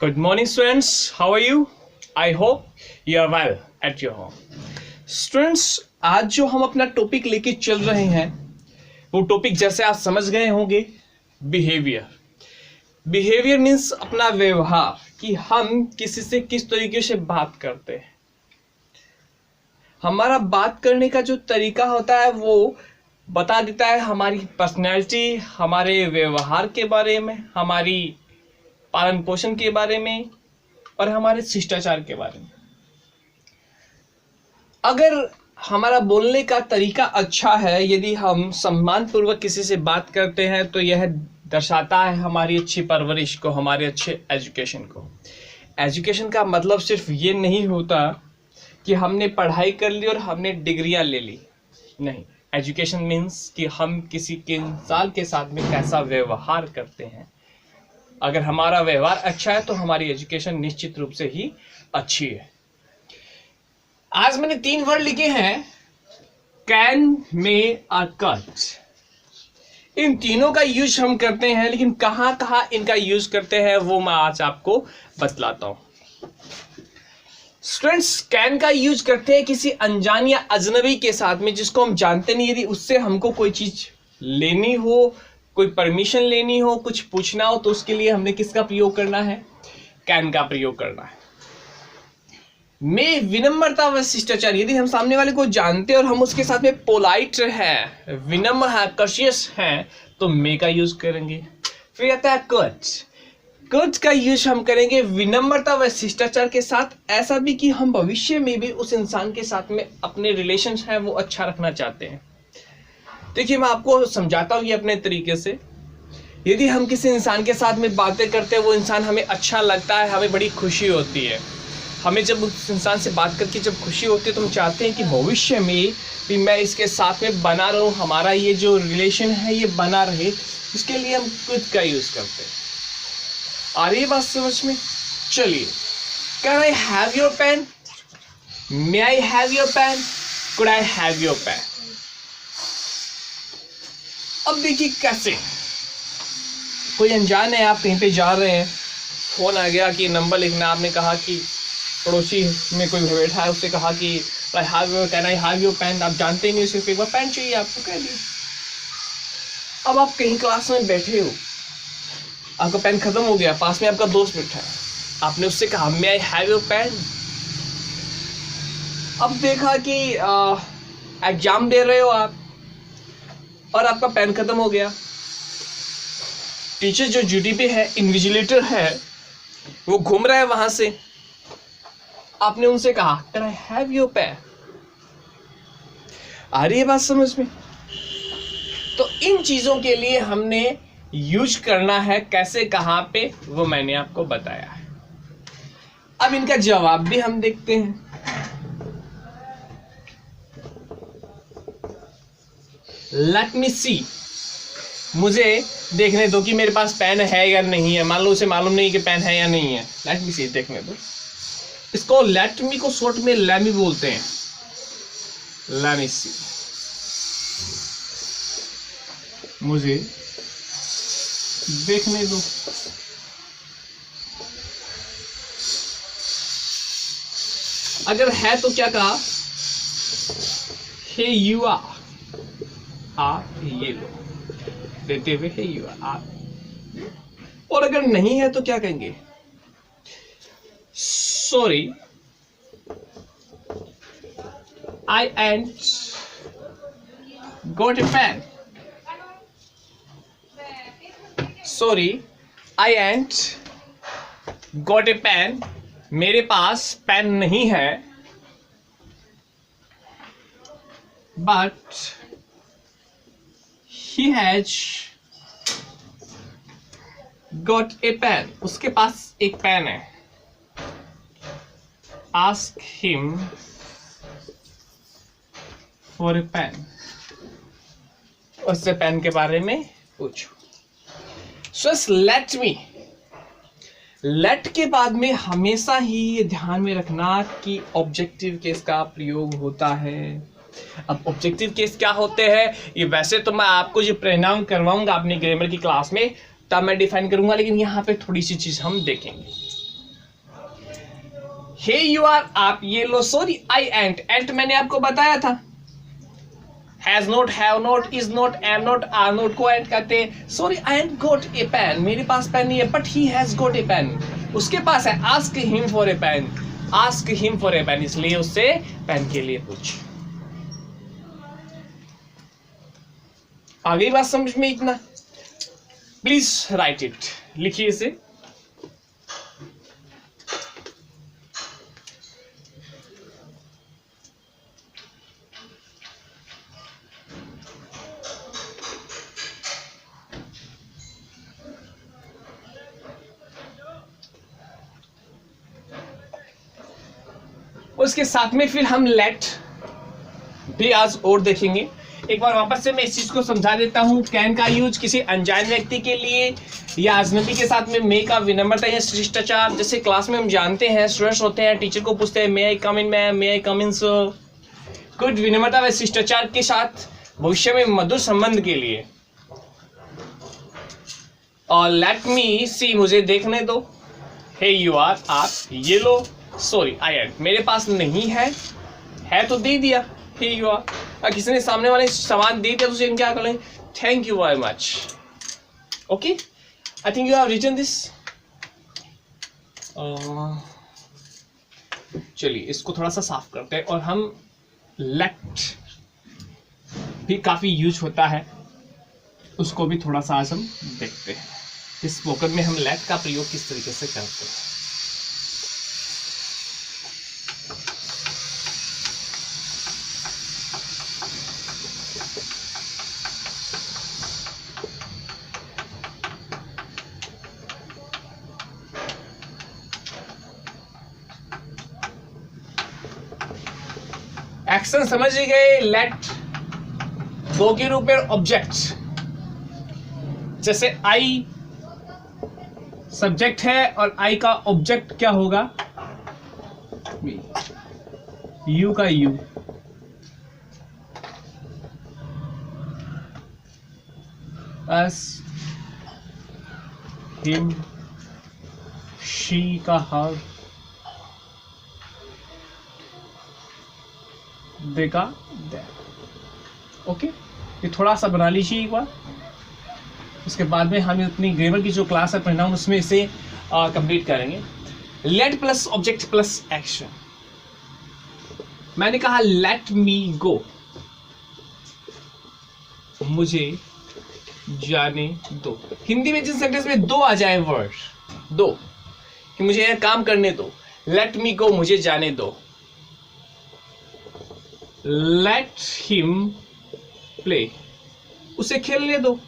Good morning, students. How are you? I hope you are well at your home. Students, आज जो हम अपना topic लेके चल रहे हैं वो टॉपिक जैसे आप समझ गए होंगे, बिहेवियर। बिहेवियर मीन्स अपना व्यवहार, कि हम किसी से किस तरीके से बात करते हैं। हमारा बात करने का जो तरीका होता है वो बता देता है हमारी पर्सनैलिटी, हमारे व्यवहार के बारे में, हमारी पालन पोषण के बारे में और हमारे शिष्टाचार के बारे में। अगर हमारा बोलने का तरीका अच्छा है, यदि हम सम्मानपूर्वक किसी से बात करते हैं, तो यह दर्शाता है हमारी अच्छी परवरिश को, हमारे अच्छे एजुकेशन को। एजुकेशन का मतलब सिर्फ ये नहीं होता कि हमने पढ़ाई कर ली और हमने डिग्रियां ले ली, नहीं। एजुकेशन मीन्स कि हम किसी के इंसान के साथ में कैसा व्यवहार करते हैं। अगर हमारा व्यवहार अच्छा है तो हमारी एजुकेशन निश्चित रूप से ही अच्छी है। आज मैंने 3 वर्ड लिखे हैं, कैन, मे और कट। इन तीनों का यूज हम करते हैं, लेकिन कहां कहां इनका यूज करते हैं वो मैं आज आपको बतलाता हूं। स्टूडेंट्स, कैन का यूज करते हैं किसी अनजान या अजनबी के साथ में, जिसको हम जानते नहीं। यदि उससे हमको कोई चीज लेनी हो, कोई परमिशन लेनी हो, कुछ पूछना हो, तो उसके लिए हमने किसका प्रयोग करना है? कैन का प्रयोग करना है। में विनम्रता व शिष्टाचार, यदि हम सामने वाले को जानते और हम उसके साथ में पोलाइट हैं, विनम्र है, कर्शियस हैं, तो मे का यूज करेंगे। फिर आता है कर्ट। कर्ट का यूज हम करेंगे विनम्रता व शिष्टाचार के साथ, ऐसा भी कि हम भविष्य में भी उस इंसान के साथ में अपने रिलेशन है वो अच्छा रखना चाहते हैं। देखिए, मैं आपको समझाता हूँ ये अपने तरीके से। यदि हम किसी इंसान के साथ में बातें करते हैं, वो इंसान हमें अच्छा लगता है, हमें बड़ी खुशी होती है। हमें जब उस इंसान से बात करके जब खुशी होती है, तो हम चाहते हैं कि भविष्य में भी मैं इसके साथ में बना रहूं, हमारा ये जो रिलेशन है ये बना रहे। इसके लिए हम कुड का यूज करते हैं। आ रही है बात समझ में? चलिए, can I have your pen? May I have your pen? Could I have your pen? अब देखिए कैसे, कोई अनजान है, आप कहीं पे जा रहे हैं, फोन आ गया कि नंबर लिखना, आपने कहा कि पड़ोसी में कोई बैठा है, उससे कहा कि can I have your pen? आप जानते ही नहीं, सिर्फ एक बार पेन चाहिए आपको, कह दिया। अब आप कहीं क्लास में बैठे हो, आपका पेन खत्म हो गया, पास में आपका दोस्त बैठा है, आपने उससे कहा मे आई हैव योर पेन? अब देखा कि एग्जाम दे रहे हो आप और आपका पेन खत्म हो गया। टीचर जो ड्यूटी पे है, इन्विजिलेटर है, वो घूम रहा है वहां से। आपने उनसे कहा can I have your pen? आ रही है बात समझ में? तो इन चीजों के लिए हमने यूज करना है कैसे, कहां पे, वो मैंने आपको बताया है। अब इनका जवाब भी हम देखते हैं। लेट मी सी, मुझे देखने दो कि मेरे पास पेन है या नहीं है। मान लो उसे मालूम नहीं कि पेन है या नहीं है। लेट मी सी, देखने दो। इसको लेट मी को शॉर्ट में लेमी बोलते हैं। लेट मी सी, मुझे देखने दो। अगर है तो क्या कहा? हे यू आर, ये लो देते हुए हे यू आर। और अगर नहीं है तो क्या कहेंगे? Sorry, I ain't got a pen. Sorry, I ain't got a pen. मेरे पास पेन नहीं है। But he has got a pen. उसके पास एक पेन है। ask him for a pen. उससे पेन के बारे में पूछो। So let me, लेट के बाद में हमेशा ही ये ध्यान में रखना कि ऑब्जेक्टिव केस का प्रयोग होता है। अब ऑब्जेक्टिव केस क्या होते हैं, ये वैसे तो मैं आपको जो परिणाम करवाऊंगा अपनी ग्रामर की क्लास में, तब मैं डिफाइन करूंगा, लेकिन यहाँ पे थोड़ी सी चीज हम देखेंगे। हे यू आर, आप ये लो, सॉरी आई एंट, एंट मैंने आपको बताया था, has not, have not, is not, am not, are not को एंट कहते हैं। Sorry I ant goat a pen, मेरे पास पेन नहीं है, but he has got a pen, उसके पास है। Ask him for a pen, ask him for a pen, इसलिए उससे पेन के लिए पूछ। आ गई बात समझ में इतना? प्लीज राइट इट, लिखिए इसे। उसके साथ में फिर हम लेट भी आज और देखेंगे। एक बार वापस से मैं इस चीज को समझा देता हूँ। कैन का यूज किसी अनजान व्यक्ति के लिए या अजनबी के साथ में मे का विनम्रता या शिष्टाचार। जैसे क्लास में हम जानते हैं, स्टूडेंट्स होते हैं, टीचर को पूछते हैं may I come in ma'am, may I come in sir. Good विनम्रता व शिष्टाचार के साथ भविष्य में मधुर संबंध के लिए। और लेट मी सी, मुझे देखने दो। हे यू आर, आप ये लो। सॉरी आई एंट, मेरे पास नहीं है तो दे दिया। हे यू आर, अगर किसी ने सामने वाले सामान दे दिया तो उसे क्या करें? Thank you very much. Okay, I think you have written this. चलिए इसको थोड़ा सा साफ करते हैं। और हम लेट भी काफी यूज होता है, उसको भी थोड़ा सा आज हम देखते हैं। इस स्पोकन में हम लेट का प्रयोग किस तरीके से करते हैं। एक्शन समझ गए? लेट दो के रूप में ऑब्जेक्ट, जैसे आई सब्जेक्ट है और आई का ऑब्जेक्ट क्या होगा? यू का यू। अस, हिम, शी का हर, देखा दैट। ओके, ये थोड़ा सा बना लीजिए एक बार। उसके बाद में हम अपनी ग्रामर की जो क्लास है प्रोनाउन, उसमें इसे कंप्लीट करेंगे। Late plus object plus action. मैंने कहा लेट मी गो, मुझे जाने दो। हिंदी में जिस सेंटेंस में दो आ जाए वर्ड, दो, कि मुझे यह काम करने दो। लेट मी गो, मुझे जाने दो। लेट हिम प्ले, उसे खेलने दो।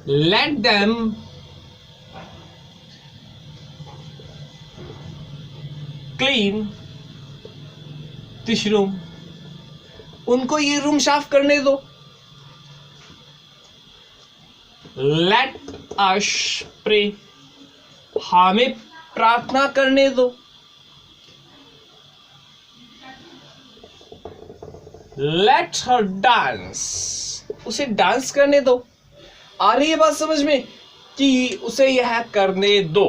Let them clean this room, उनको ये रूम साफ करने दो। लेट अस प्रे, हमें प्रार्थना करने दो। लेट हर डांस, उसे डांस करने दो। आ रही है बात समझ में कि उसे यह करने दो?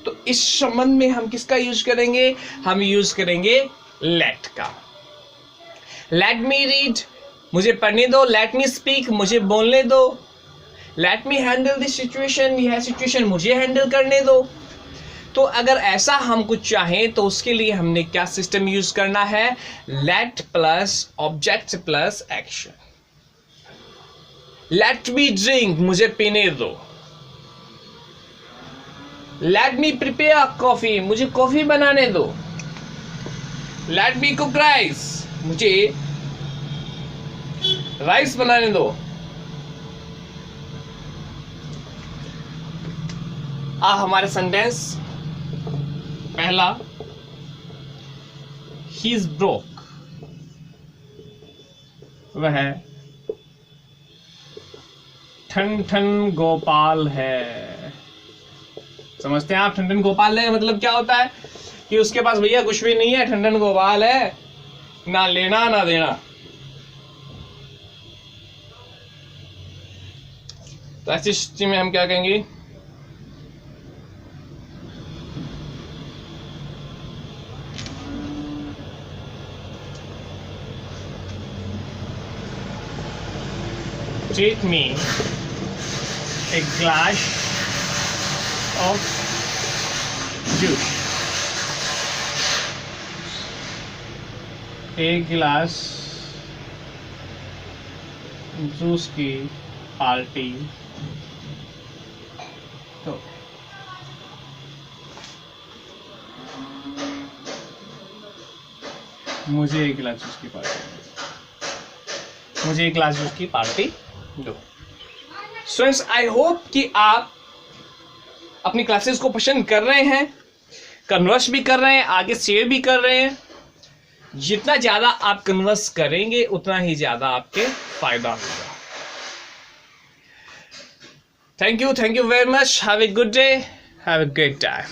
तो इस संबंध में हम किसका यूज करेंगे? हम यूज करेंगे लेट का। लेट मी रीड, मुझे पढ़ने दो। लेट मी स्पीक, मुझे बोलने दो। Let me handle this situation, यह सिचुएशन मुझे हैंडल करने दो। तो अगर ऐसा हम कुछ चाहें तो उसके लिए हमने क्या सिस्टम यूज करना है? Late plus object plus action. Let me drink, मुझे पीने दो। लेट मी प्रिपेयर कॉफी, मुझे कॉफी बनाने दो। लेट मी कुक राइस, मुझे राइस बनाने दो। हमारे सेंटेंस पहला, ही इज ब्रोक, वह ठन ठन गोपाल है। समझते हैं आप? ठंडन गोपाल है मतलब क्या होता है कि उसके पास भैया कुछ भी नहीं है, ठंडन गोपाल है, ना लेना ना देना। तो ऐसी स्थिति में हम क्या कहेंगे, take me a glass of juice. एक गिलास जूस की पार्टी तो मुझे एक गिलास जूस की पार्टी, मुझे एक गिलास जूस की पार्टी दो। स्टूडेंट्स, आई होप कि आप अपनी क्लासेस को पसंद कर रहे हैं, कन्वर्स भी कर रहे हैं, आगे शेयर भी कर रहे हैं। जितना ज़्यादा आप कन्वर्स करेंगे उतना ही ज़्यादा आपके फायदा होगा। Thank you very much. Have a good day, have a great time.